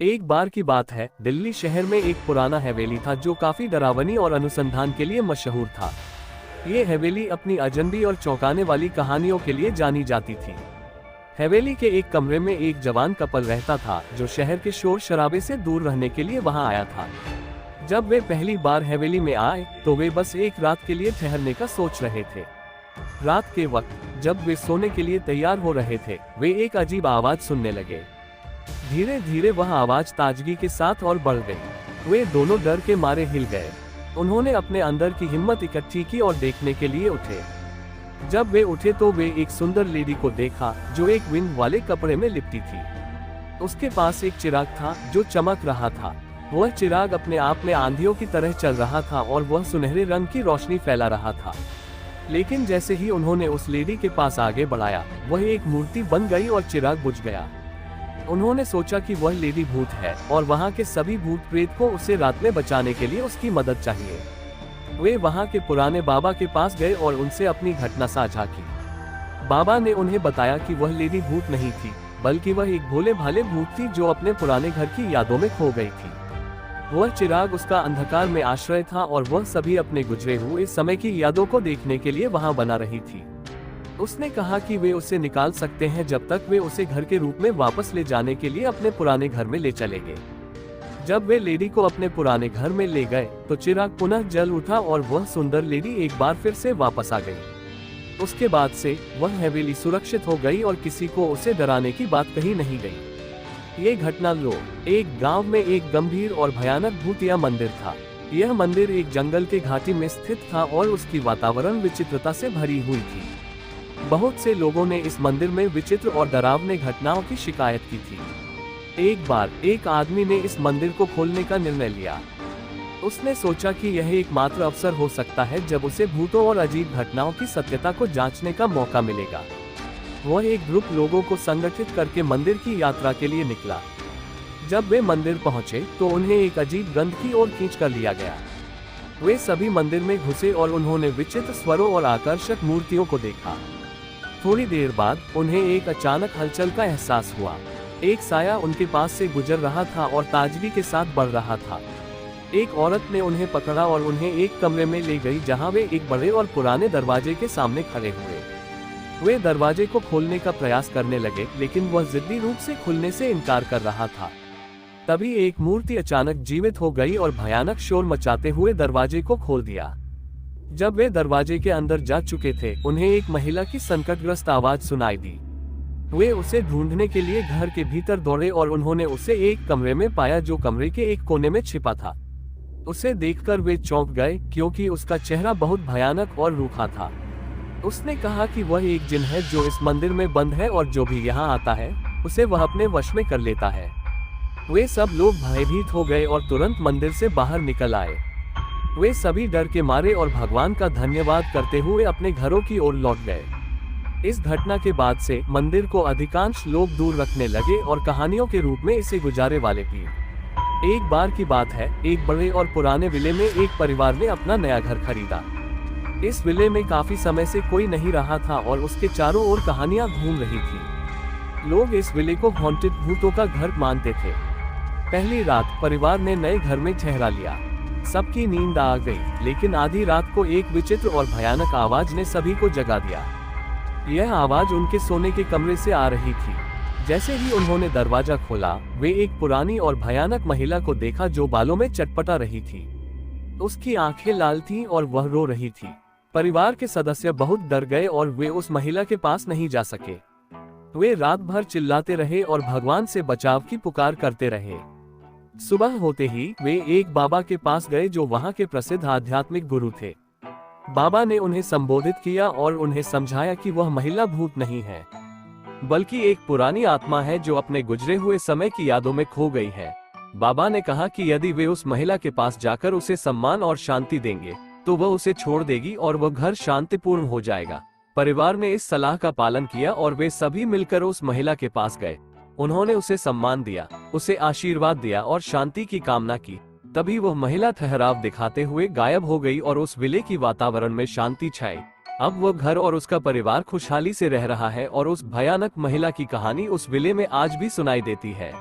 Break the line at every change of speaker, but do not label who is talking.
एक बार की बात है, दिल्ली शहर में एक पुराना हवेली था जो काफी डरावनी और अनुसंधान के लिए मशहूर था। ये हवेली अपनी अजनबी और चौंकाने वाली कहानियों के लिए जानी जाती थी। हवेली के एक कमरे में एक जवान कपल रहता था जो शहर के शोर शराबे से दूर रहने के लिए वहां आया था। जब वे पहली बार हवेली में आए तो वे बस एक रात के लिए ठहरने का सोच रहे थे। रात के वक्त जब वे सोने के लिए तैयार हो रहे थे, वे एक अजीब आवाज सुनने लगे। धीरे धीरे वह आवाज ताजगी के साथ और बढ़ गई। वे दोनों डर के मारे हिल गए। उन्होंने अपने अंदर की हिम्मत इकट्ठी की और देखने के लिए उठे। जब वे उठे तो वे एक सुंदर लेडी को देखा जो एक विंग वाले कपड़े में लिपटी थी। उसके पास एक चिराग था जो चमक रहा था। वह चिराग अपने आप में आंधियों की तरह चल रहा था और वह सुनहरे रंग की रोशनी फैला रहा था। लेकिन जैसे ही उन्होंने उस लेडी के पास आगे बढ़ाया, वह एक मूर्ति बन गई और चिराग बुझ गया। उन्होंने सोचा कि वह लेडी भूत है और वहां के सभी भूत प्रेत को उसे रात में बचाने के लिए उसकी मदद चाहिए। वे वहां के पुराने बाबा के पास गए और उनसे अपनी घटना साझा की। बाबा ने उन्हें बताया कि वह लेडी भूत नहीं थी, बल्कि वह एक भोले भाले भूत थी जो अपने पुराने घर की यादों में खो गई थी। वह चिराग उसका अंधकार में आश्रय था और वह सभी अपने गुजरे हुए समय की यादों को देखने के लिए वहां बना रही थी। उसने कहा कि वे उसे निकाल सकते हैं जब तक वे उसे घर के रूप में वापस ले जाने के लिए अपने पुराने घर में ले चलेंगे। जब वे लेडी को अपने पुराने घर में ले गए तो चिराग पुनः जल उठा और वह सुंदर लेडी एक बार फिर से वापस आ गई। उसके बाद से वह हवेली सुरक्षित हो गई और किसी को उसे डराने की बात कही नहीं गई। ये घटना एक गांव में एक गंभीर और भयानक भूतिया मंदिर था। यह मंदिर एक जंगल के घाटी में स्थित था और उसकी वातावरण विचित्रता से भरी हुई थी। बहुत से लोगों ने इस मंदिर में विचित्र और डरावने घटनाओं की शिकायत की थी। एक बार एक आदमी ने इस मंदिर को खोलने का निर्णय लिया। उसने सोचा कि यह एकमात्र अवसर हो सकता है जब उसे भूतों और अजीब घटनाओं की सत्यता को जांचने का मौका मिलेगा। वह एक ग्रुप लोगों को संगठित करके मंदिर की यात्रा के लिए निकला। जब वे मंदिर पहुंचे तो उन्हें एक अजीब गंध की ओर खींच कर लिया गया। वे सभी मंदिर में घुसे और उन्होंने विचित्र स्वरों और आकर्षक मूर्तियों को देखा। थोड़ी देर बाद उन्हें एक अचानक हलचल का एहसास हुआ। एक साया उनके पास से गुजर रहा था और ताजगी के साथ बढ़ रहा था। एक औरत ने उन्हें पकड़ा और उन्हें एक कमरे में ले गई जहां वे एक बड़े और पुराने दरवाजे के सामने खड़े हुए। वे दरवाजे को खोलने का प्रयास करने लगे, लेकिन वह जिद्दी रूप से खुलने से इनकार कर रहा था। तभी एक मूर्ति अचानक जीवित हो गई और भयानक शोर मचाते हुए दरवाजे को खोल दिया। जब वे दरवाजे के अंदर जा चुके थे, उन्हें एक महिला की संकटग्रस्त आवाज सुनाई दी। वे उसे ढूंढने के लिए घर के भीतर दौड़े और उन्होंने उसे एक कमरे में पाया जो कमरे के एक कोने में छिपा था। उसे देखकर वे चौंक गए क्योंकि उसका चेहरा बहुत भयानक और रूखा था। उसने कहा कि वह एक जिन है जो इस मंदिर में बंद है और जो भी यहाँ आता है उसे वह अपने वश में कर लेता है। वे सब लोग भयभीत हो गए और तुरंत मंदिर से बाहर निकल आए। वे सभी डर के मारे और भगवान का धन्यवाद करते हुए अपने घरों की ओर लौट गए। इस घटना के बाद से मंदिर को अधिकांश लोग दूर रखने लगे और कहानियों के रूप में इसे गुजारे वाले भी। एक बार की बात है, एक बड़े और पुराने विले में एक परिवार ने अपना नया घर खरीदा। इस विले में काफी समय से कोई नहीं रहा था और उसके चारों ओर कहानियां घूम रही थी। लोग इस विले को हॉन्टेड भूतों का घर मानते थे। पहली रात परिवार ने नए घर में ठहरा लिया। सबकी नींद आ गई, लेकिन आधी रात को एक विचित्र और भयानक आवाज ने सभी को जगा दिया। यह आवाज उनके सोने के कमरे से आ रही थी। जैसे ही उन्होंने दरवाजा खोला, वे एक पुरानी और भयानक महिला को देखा जो बालों में चटपटा रही थी। उसकी आंखें लाल थीं और वह रो रही थी। परिवार के सदस्य बहुत डर गए और वे उस महिला के पास नहीं जा सके। वे रात भर चिल्लाते रहे और भगवान से बचाव की पुकार करते रहे। सुबह होते ही वे एक बाबा के पास गए जो वहां के प्रसिद्ध आध्यात्मिक गुरु थे। बाबा ने उन्हें संबोधित किया और उन्हें समझाया कि वह महिला भूत नहीं है, बल्कि एक पुरानी आत्मा है जो अपने गुजरे हुए समय की यादों में खो गई है। बाबा ने कहा कि यदि वे उस महिला के पास जाकर उसे सम्मान और शांति देंगे तो वह उसे छोड़ देगी और वह घर शांतिपूर्ण हो जाएगा। परिवार ने इस सलाह का पालन किया और वे सभी मिलकर उस महिला के पास गए। उन्होंने उसे सम्मान दिया, उसे आशीर्वाद दिया और शांति की कामना की। तभी वह महिला ठहराव दिखाते हुए गायब हो गई और उस विले की वातावरण में शांति छाई। अब वह घर और उसका परिवार खुशहाली से रह रहा है और उस भयानक महिला की कहानी उस विले में आज भी सुनाई देती है।